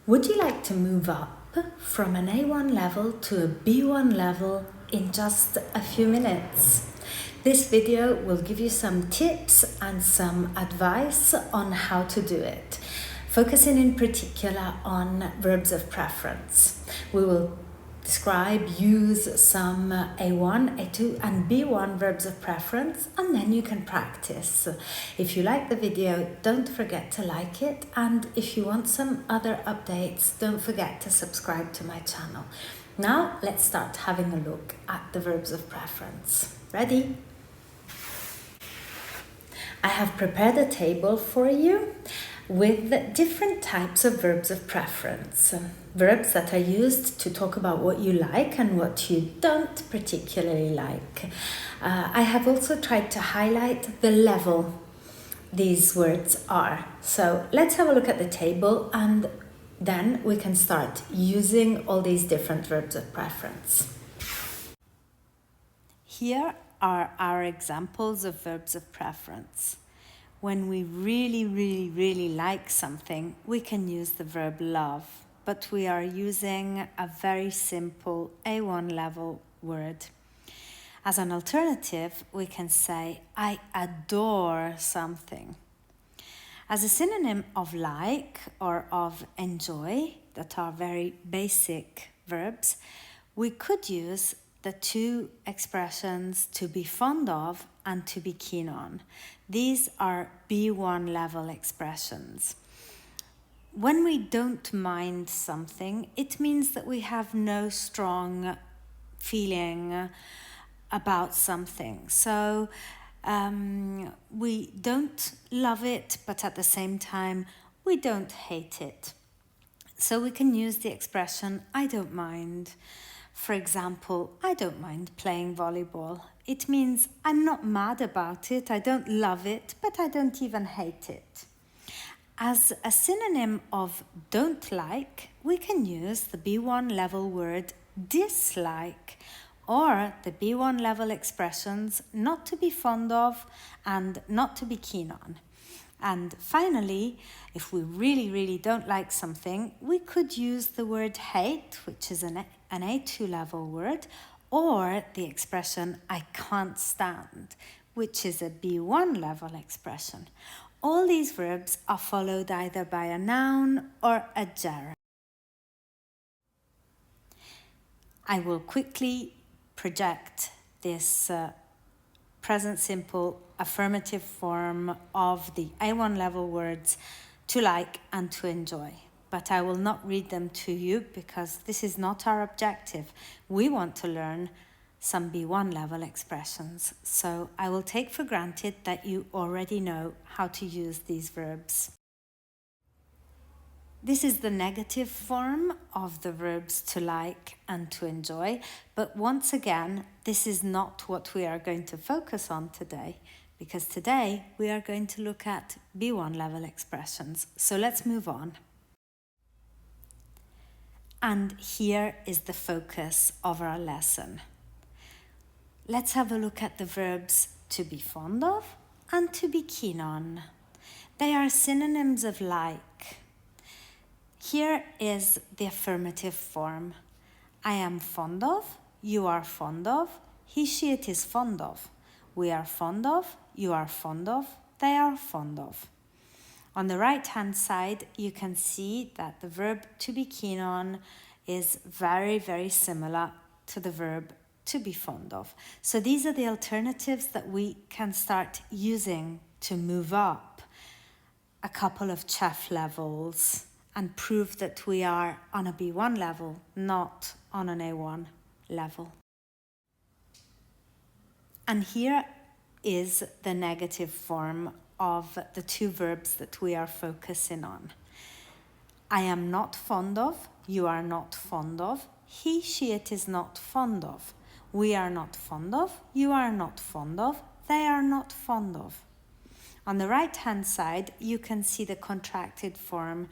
Would you like to move up from an A1 level to a B1 level in just a few minutes? This video will give you some tips and some advice on how to do it, focusing in particular on verbs of preference. We will describe, use some A1, A2 and B1 verbs of preference, and then you can practice. If you like the video, don't forget to like it, and if you want some other updates, don't forget to subscribe to my channel. Now let's start having a look at the verbs of preference. Ready? I have prepared a table for you with different types of verbs of preference. Verbs that are used to talk about what you like and what you don't particularly like. I have also tried to highlight the level these words are. So let's have a look at the table and then we can start using all these different verbs of preference. Here are our examples of verbs of preference. When we really like something, we can use the verb love, but we are using a very simple A1 level word. As an alternative, we can say, I adore something. As a synonym of like or of enjoy, that are very basic verbs, we could use the two expressions to be fond of and to be keen on. These are B1 level expressions. When we don't mind something, it means that we have no strong feeling about something. So we don't love it, but at the same time, we don't hate it. So we can use the expression, I don't mind. For example, I don't mind playing volleyball. It means I'm not mad about it, I don't love it, but I don't even hate it. As a synonym of don't like, we can use the B1 level word dislike or the B1 level expressions not to be fond of and not to be keen on. And finally, if we really don't like something, we could use the word hate, which is an A2 level word, or the expression I can't stand, which is a B1 level expression. All these verbs are followed either by a noun or a gerund. I will quickly project this present simple affirmative form of the A1 level words to like and to enjoy. But I will not read them to you because this is not our objective. We want to learn some B1 level expressions. So I will take for granted that you already know how to use these verbs. This is the negative form of the verbs to like and to enjoy, but once again, this is not what we are going to focus on today, because today we are going to look at B1 level expressions. So let's move on. And here is the focus of our lesson. Let's have a look at the verbs to be fond of and to be keen on. They are synonyms of like. Here is the affirmative form. I am fond of, you are fond of, he, she, it is fond of. We are fond of, you are fond of, they are fond of. On the right-hand side, you can see that the verb to be keen on is very similar to the verb to be fond of. So these are the alternatives that we can start using to move up a couple of CEFR levels and prove that we are on a B1 level, not on an A1 level. And here is the negative form of the two verbs that we are focusing on. I am not fond of, you are not fond of, he, she, it is not fond of. We are not fond of, you are not fond of, they are not fond of. On the right-hand side, you can see the contracted form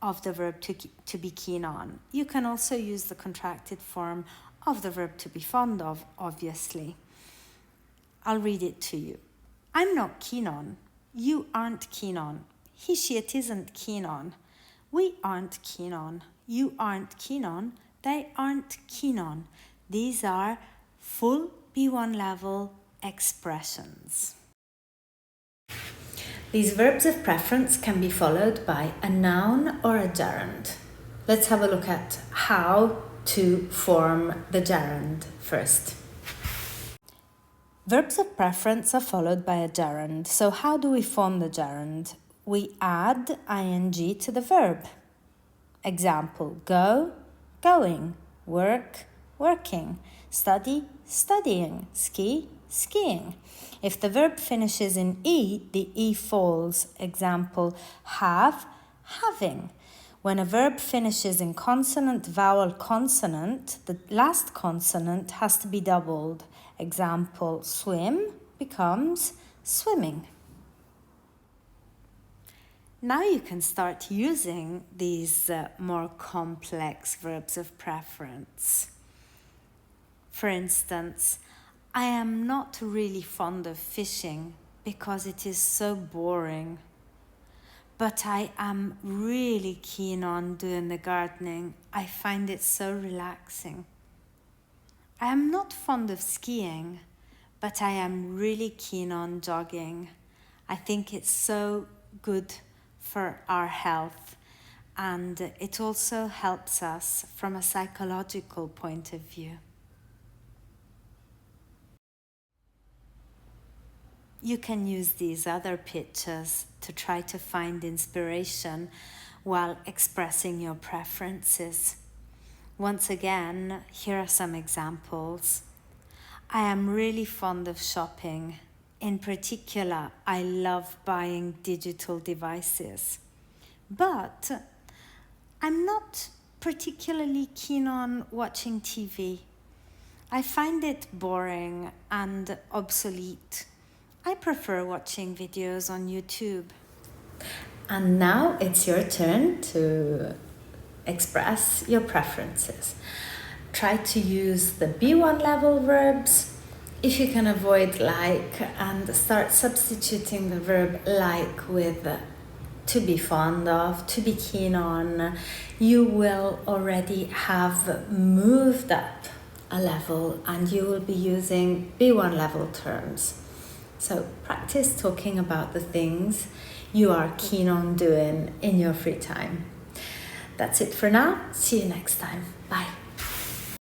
of the verb to be keen on. You can also use the contracted form of the verb to be fond of, obviously. I'll read it to you. I'm not keen on. You aren't keen on. He, she, it isn't keen on. We aren't keen on. You aren't keen on. They aren't keen on. These are full B1 level expressions. These verbs of preference can be followed by a noun or a gerund. Let's have a look at how to form the gerund first. Verbs of preference are followed by a gerund. So how do we form the gerund? We add ing to the verb. Example, go, going, work, working, study, studying, ski, skiing. If the verb finishes in E, the E falls. Example, have, having. When a verb finishes in consonant, vowel, consonant, the last consonant has to be doubled. Example, swim becomes swimming. Now you can start using these more complex verbs of preference. For instance, I am not really fond of fishing because it is so boring. But I am really keen on doing the gardening. I find it so relaxing. I am not fond of skiing, but I am really keen on jogging. I think it's so good for our health, and it also helps us from a psychological point of view. You can use these other pictures to try to find inspiration while expressing your preferences. Once again, here are some examples. I am really fond of shopping. In particular, I love buying digital devices. But I'm not particularly keen on watching TV. I find it boring and obsolete. I prefer watching videos on YouTube. And now it's your turn to express your preferences. Try to use the B1 level verbs. If you can avoid like and start substituting the verb like with to be fond of, to be keen on, you will already have moved up a level and you will be using B1 level terms. So practice talking about the things you are keen on doing in your free time. That's it for now. See you next time. Bye.